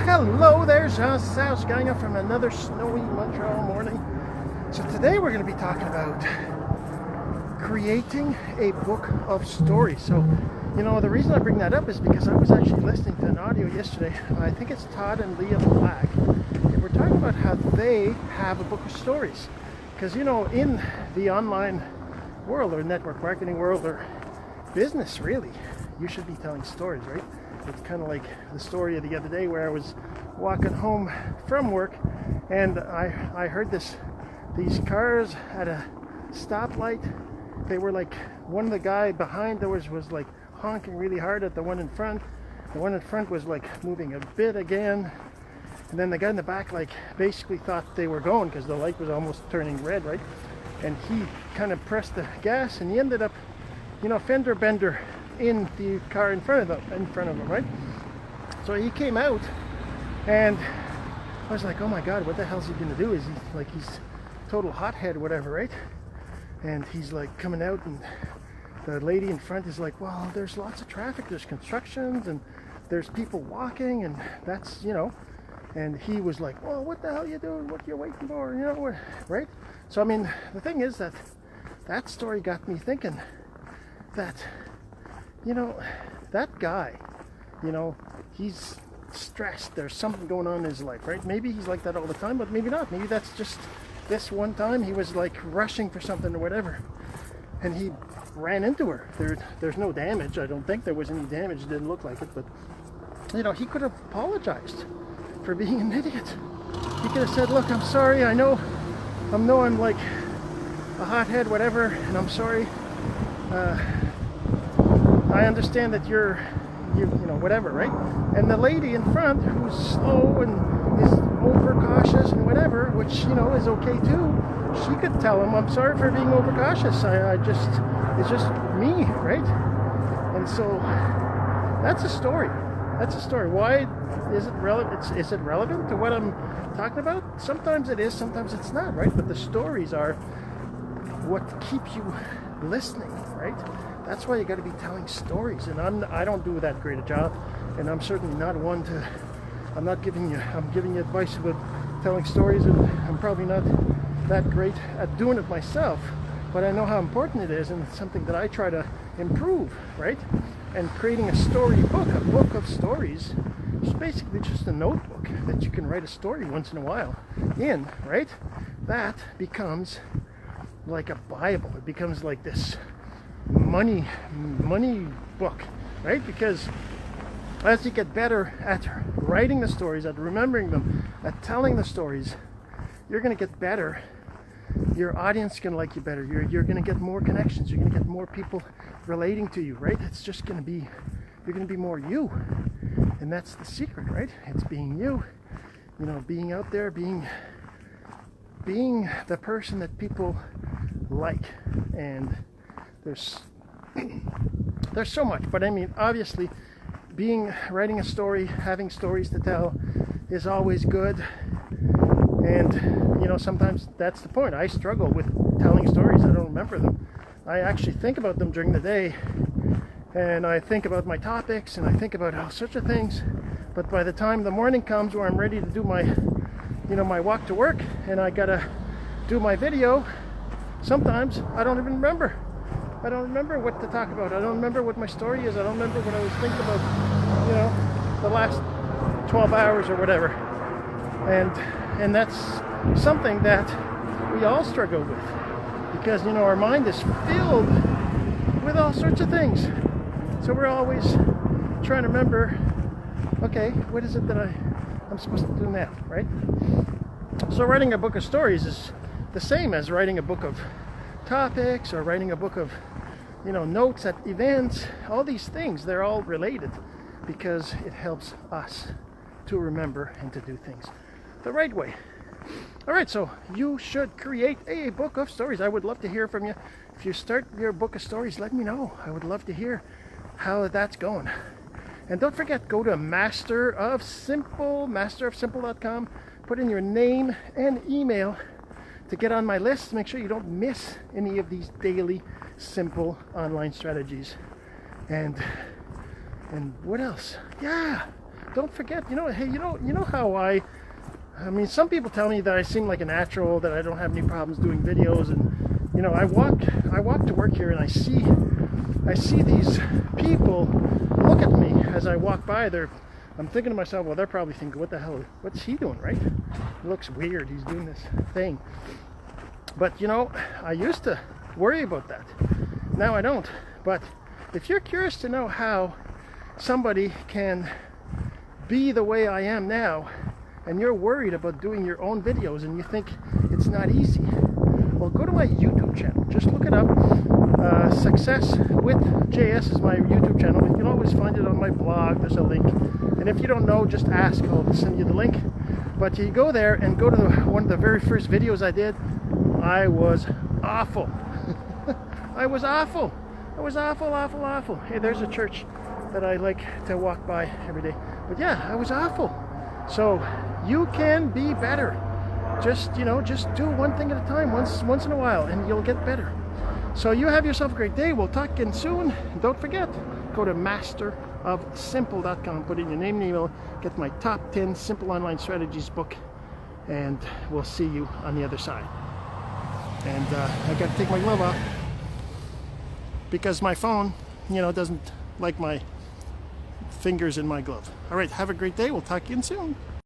Hello there, Jean-Serge Gagnon from another snowy Montreal morning. So today we're going to be talking about creating a book of stories. So, the reason I bring that up is because I was actually listening to an audio yesterday. I think it's Toby Layla Black. And we're talking about how they have a book of stories. Because, in the online world or network marketing world or business, really, you should be telling stories, right? It's kind of like the story of the other day where I was walking home from work and I heard these cars at a stoplight. They were like, one of the guy behind was like honking really hard at the one in front. The one in front was like moving a bit again. And then the guy in the back like basically thought they were going because the light was almost turning red, right? And he kind of pressed the gas and he ended up, fender bender in the car in front of him, right? So he came out and I was like, oh my god, what the hell's he gonna do? He's total hothead, whatever, right? And he's like coming out and the lady in front is like, well, there's lots of traffic, there's constructions and there's people walking and that's, and he was like, well, what the hell are you doing? What are you waiting for? Right? So I mean, the thing is that story got me thinking that that guy, he's stressed. There's something going on in his life, right? Maybe he's like that all the time, but maybe not. Maybe that's just this one time he was like rushing for something or whatever, and he ran into her. There's no damage. I don't think there was any damage. It didn't look like it, but he could have apologized for being an idiot. He could have said, look, I'm sorry. I know I'm like a hothead, whatever, and I'm sorry. I understand that you're whatever, right? And the lady in front who's slow and is overcautious and whatever, which, is okay too, she could tell him, I'm sorry for being overcautious. It's just me, right? And so that's a story. That's a story. Why is it relevant? Is it relevant to what I'm talking about? Sometimes it is, sometimes it's not, right? But the stories are what keep you listening, right? That's why you got to be telling stories, and I don't do that great a job, and I'm certainly not one to. I'm giving you advice about telling stories, and I'm probably not that great at doing it myself. But I know how important it is, and it's something that I try to improve, right? And creating a story book, a book of stories, is basically just a notebook that you can write a story once in a while in, right? That becomes like a Bible. It becomes like this money book, right? Because as you get better at writing the stories, at remembering them, at telling the stories, you're going to get better. Your audience is going to like you better. You're going to get more connections. You're going to get more people relating to you, right? It's just going to be, you're going to be more you. And that's the secret, right? It's being you, being out there, being the person that people like. And there's so much, but I mean, obviously writing a story, having stories to tell is always good. And sometimes that's the point. I struggle with telling stories. I don't remember them. I actually think about them during the day, and I think about my topics, and I think about all sorts of things. But by the time the morning comes where I'm ready to do my my walk to work, and I gotta do my video, sometimes I don't even remember. I don't remember what to talk about. I don't remember what my story is. I don't remember what I was thinking about, the last 12 hours or whatever. And that's something that we all struggle with because, our mind is filled with all sorts of things. So we're always trying to remember, okay, what is it that I'm supposed to do now, right? So writing a book of stories is the same as writing a book of topics or writing a book of notes at events. All these things, they're all related because it helps us to remember and to do things the right way. All right, so you should create a book of stories. I would love to hear from you. If you start your book of stories, let me know. I would love to hear how that's going. And don't forget, go to masterofsimple.com, put in your name and email to get on my list. Make sure you don't miss any of these daily simple online strategies. And what else? Yeah, don't forget, hey, you know how I mean, some people tell me that I seem like a natural, that I don't have any problems doing videos, and I walk to work here and I see these people look at me as I walk by. I'm thinking to myself, well, they're probably thinking, what the hell, what's he doing, right? It looks weird, he's doing this thing. But I used to worry about that. Now I don't. But if you're curious to know how somebody can be the way I am now, and you're worried about doing your own videos and you think it's not easy, well, go to my YouTube channel. Just look it up. Success with JS is my YouTube channel. You can always find it on my blog. There's a link. And if you don't know, just ask. I'll send you the link. But you go there and go to one of the very first videos I did. I was awful. I was awful. I was awful. Hey, there's a church that I like to walk by every day. But yeah, I was awful. So you can be better. Just do one thing at a time, once in a while, and you'll get better. So you have yourself a great day. We'll talk again soon. Don't forget, go to masterofsimple.com, put in your name and email, get my top 10 simple online strategies book, and we'll see you on the other side. And I got to take my glove off because my phone, doesn't like my fingers in my glove. All right, have a great day. We'll talk again soon.